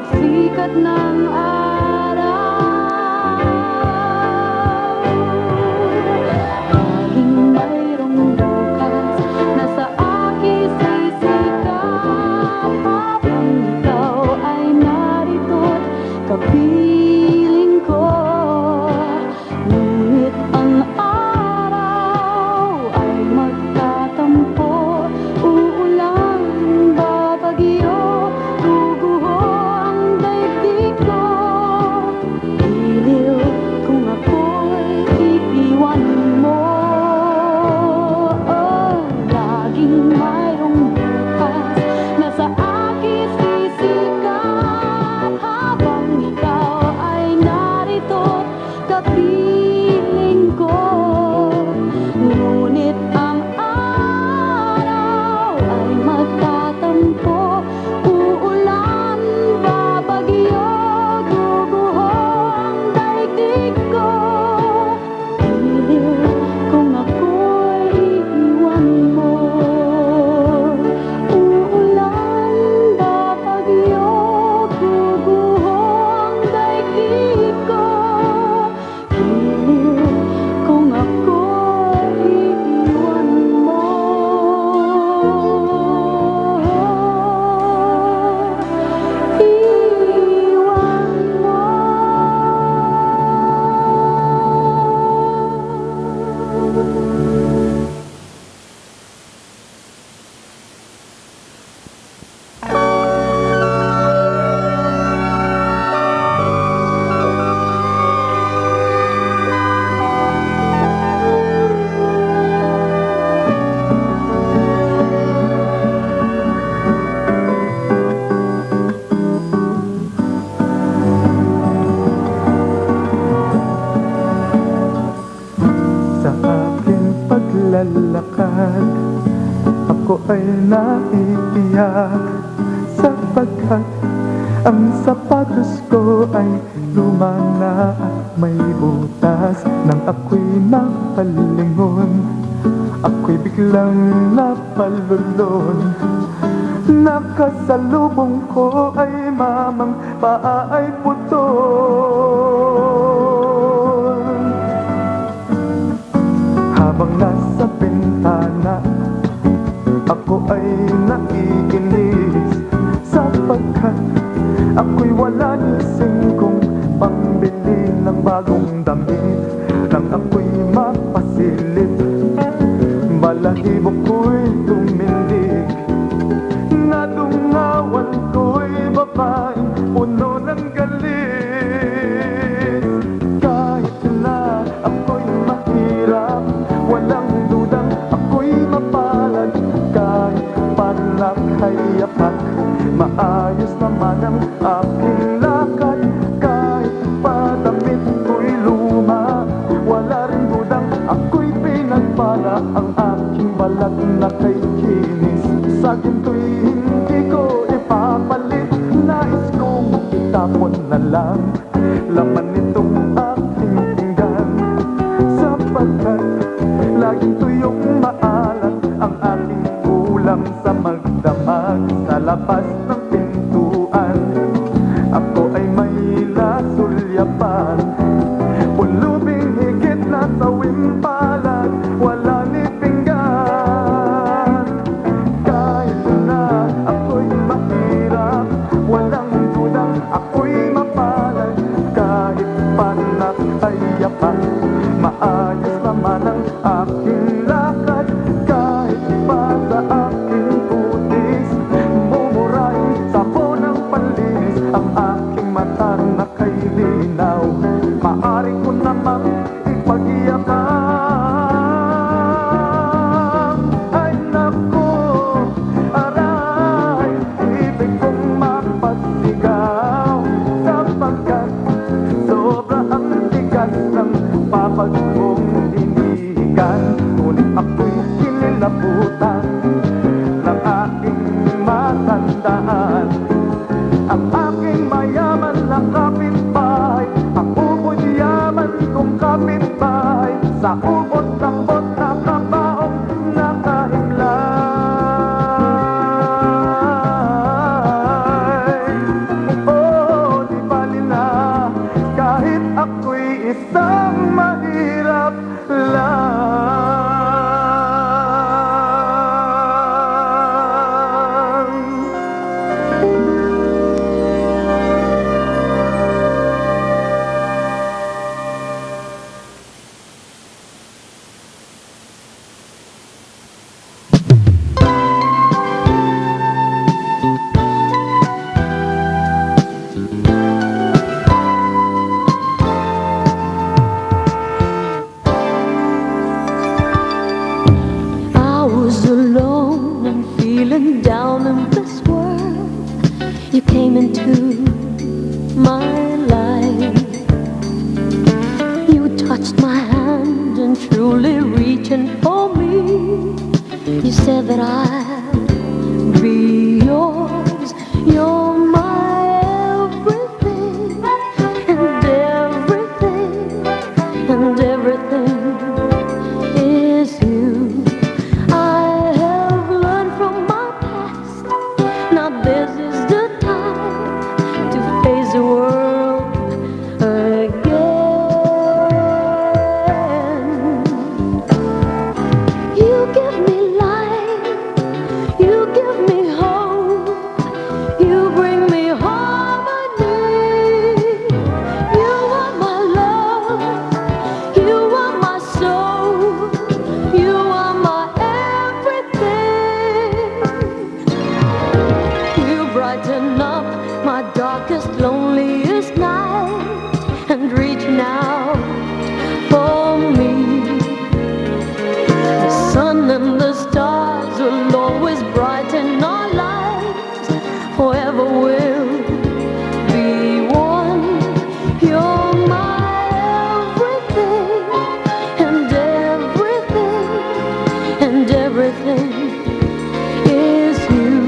pagsikat ng araw. Laging mayroong bukas na sa aking sisikat, habang ikaw ay narito't kapiling ko. Ngunit ang araw ay magtatampo, uulan, babagyo, guguho ang daigdig ko. Iliw kung ako'y iiwan mo. Laging mayroong bukas na sa aking sisikat, habang ikaw ay narito't kapiling ko. Ngunit ang araw ay magtatampo, uulan, babagyo, guguho ang daigdig ko. Iliw kung ako'y iiwan mo. Uulan, babagyo, guguho ang daigdig ko. Iliw kung ako'y iiwan mo. Iiwan mo. Sa aking paglalakad, ako ay naiiyak, sapagkat ang sapatos ko ay luma na at may butas. Nang ako'y napalingon, ako'y biglang napalulon. Nakasalubong ko ay mamang paa ay putol. Habang nasa bintana, ako ay naiinis, sapagkat ako'y wala nising kong pambili ng bagong damit. Nang ako'y mapasilip, balahibo ko'y tumindig. Nadungawan ko'y babaeng puno ng galit. Kahit na ako'y mahirap, walang dudang ako'y mapalad. Kahit panakay yapak, maayos naman ang aking lakad. Kahit padamit ko'y luma, wala rin dudang ako'y pinagpala. Ang aking balat na kay kinis, sa ginto'y hindi ko ipapalit. Nais kong itapon na lang laman nitong aking pinggan, sapagkat laging tuyong maalat ang aking ulam sa magdamag. Sa labas ng pintuan, ako ay may nasulyapan, pulubing higit na sa wimpalan, wala ni pinggan. Kahit na ako'y mahirap, walang dudang ako'y mapalad. Kahit panak You came into my life. You touched my hand and truly reaching for me. You said that I'll be yours. You're my everything, and everything, and everything is you. I have learned from my past. Now this is the time to face the world again. You give me life, you give me hope, you bring me harmony. You are my love, you are my soul, you are my everything. You brighten up my darkest, loneliest night and reach now for me. The sun and the stars will always brighten our lives. Forever will be one. You're my everything, and everything, and everything is you.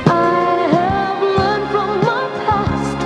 I have learned from my past.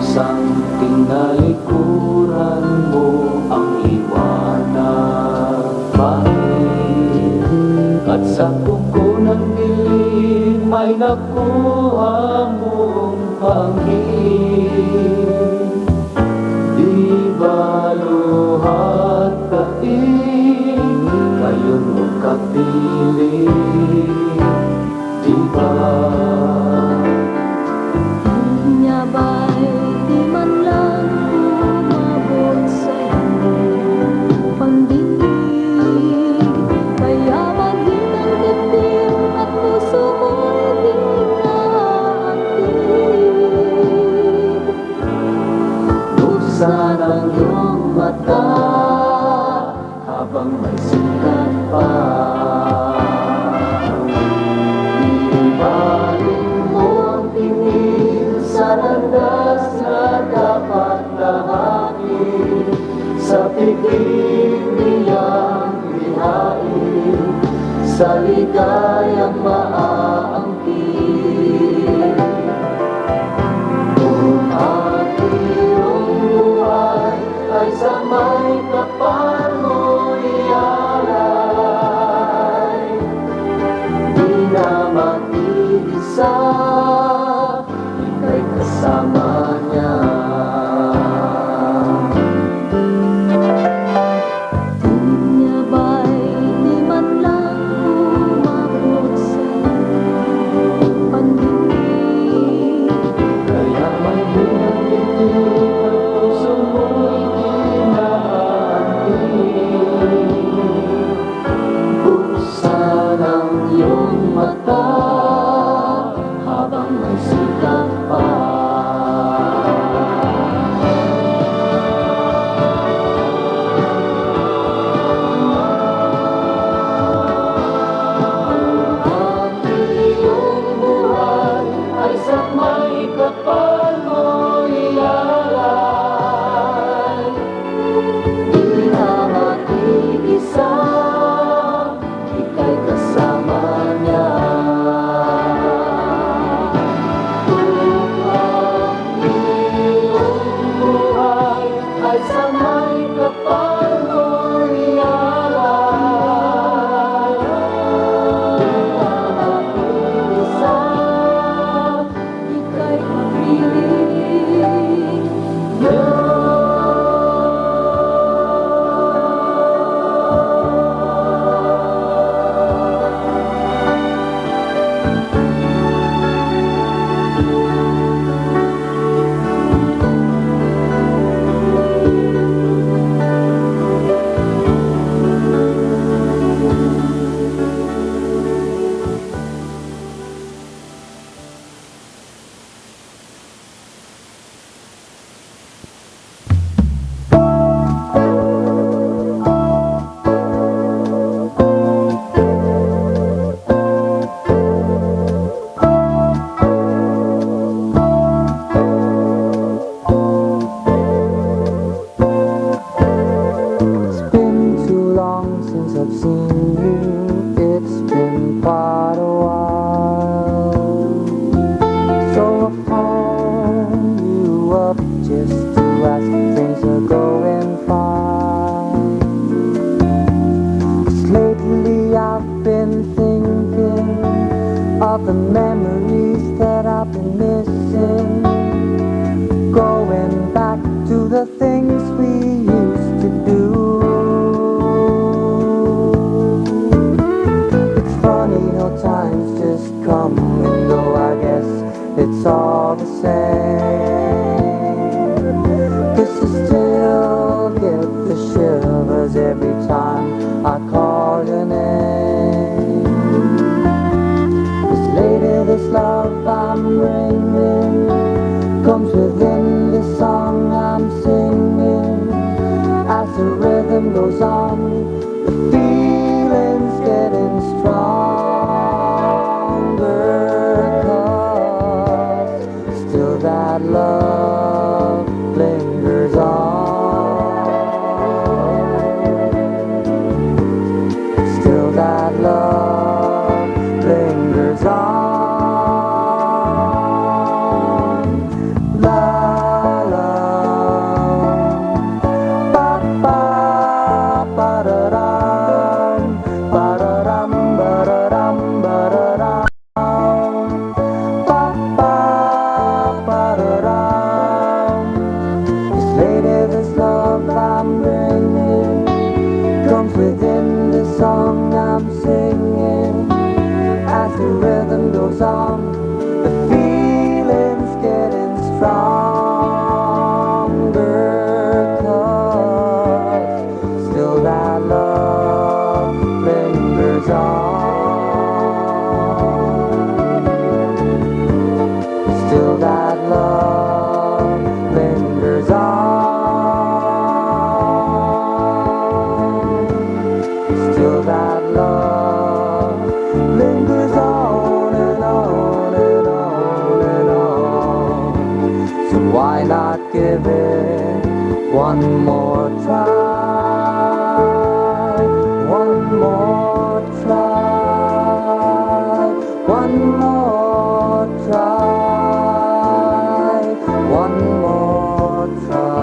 Kusang tinalikuran mo ang liwanag, bakit? At sa kuko ng dilim ay nakuha mong panghin. Di ba luhat kain, ngayon mo kapiling, di ba? Niya ba'y di man lang umabot sa iyong pandinig? Kaya maging ang dibdib at puso mo'y di naantig. Buksan ang iyong mata habang may sikat pa. Ibaling mo ang tingin sa landas na dapat tahakin, sa piging niyang lihain, sa ligayang maaangkin. Kung ang iyong buhay ay sa may kapal mo ialay, di na mag-iisa, ika'y kasama niya. Niya ba'y di man lang umabot sa iyong pandinig? Kaya may hinagin at puso mo'y dinaantig. Buksan ang iyong mata habang may sikat pa. Ang iyong buhay ay sa may kapal mo ialay, di na mag-iisa, ika'y kasama niya. Kung ang iyong buhay ay sa may kapal mo ialay, di na mag-iisa, Ika'y kapiling niya. It's been too long since I've seen you. It's been quite a while. So I phoned you up just to ask if things are going fine. 'Cause lately I've been thinking of the memories that I've been missing, going back to the things we used to do. It's funny how times just come and go, I guess it's all the same. 'Cause I still get the shivers every time I call your name. 'Cause lately this love I'm bringing comes within the song I'm singing. As the rhythm goes on, the feeling's getting stronger. 'Cause still that love lingers on. Still that love lingers on. La Why not give it one more try? One more try. One more try. One more try.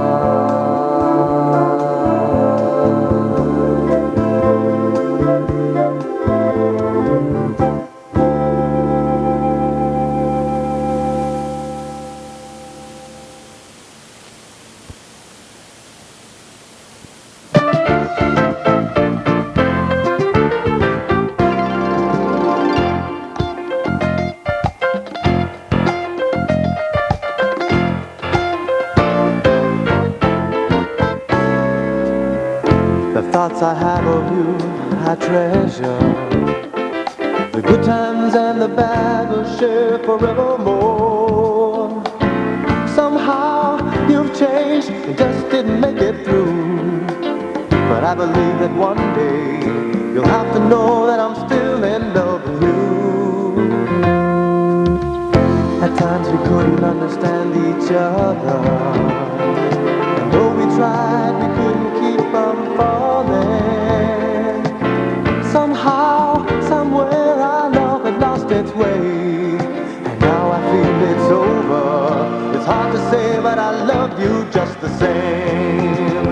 The thoughts I have of you, I treasure. The good times and the bad will share forevermore. Somehow you've changed and just didn't make it through. But I believe that one day you'll have to know that I'm still in love with you. At times we couldn't understand each other, and though we tried, we couldn't keep from falling. Somehow, somewhere, our love had lost its way, and now I feel it's over. It's hard to say, but I love you just the same.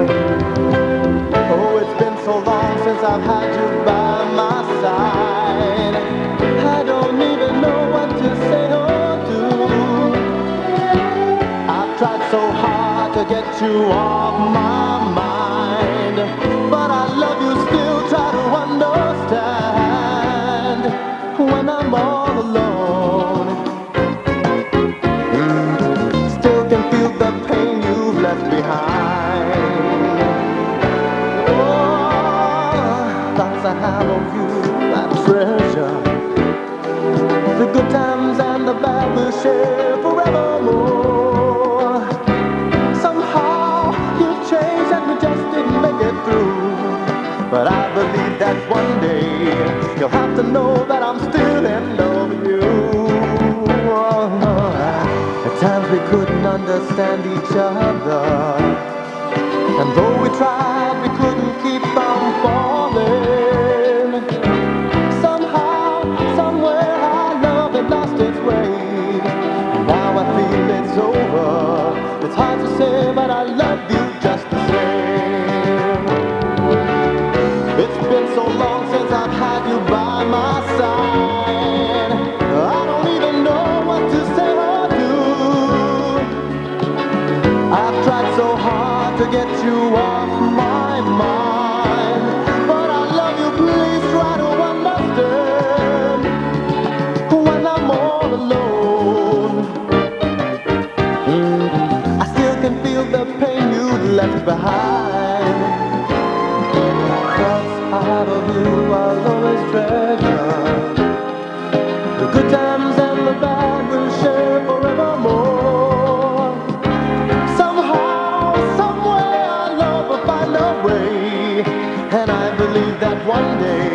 Oh, it's been so long since I've had you by my side. I don't even know what to say or do. I've tried so hard to get you off my mind, but I love you still, try to understand. When I'm all alone, still can feel the pain you've left behind. Oh, thoughts I have of you, I treasure. The good times and the bad we'll share forevermore. Somehow you've changed and we just didn't make it through. But I believe that one day you'll have to know that I'm still in love with you. At times we couldn't understand each other, and though we tried, we couldn't keep from falling. Somehow, somewhere, our love had lost its way. Now I feel it's over. It's hard to say, but I love you just the same. It's been so long since I've had you by my side. I don't even know what to say or do. I've tried so hard to get you off my mind, but I love you, please try to understand. When I'm all alone, I still can feel the pain you left behind. Thoughts I have of you, I'll always treasure. The good times and the bad will share forevermore. Somehow, somewhere, our love will find a way, and I believe that one day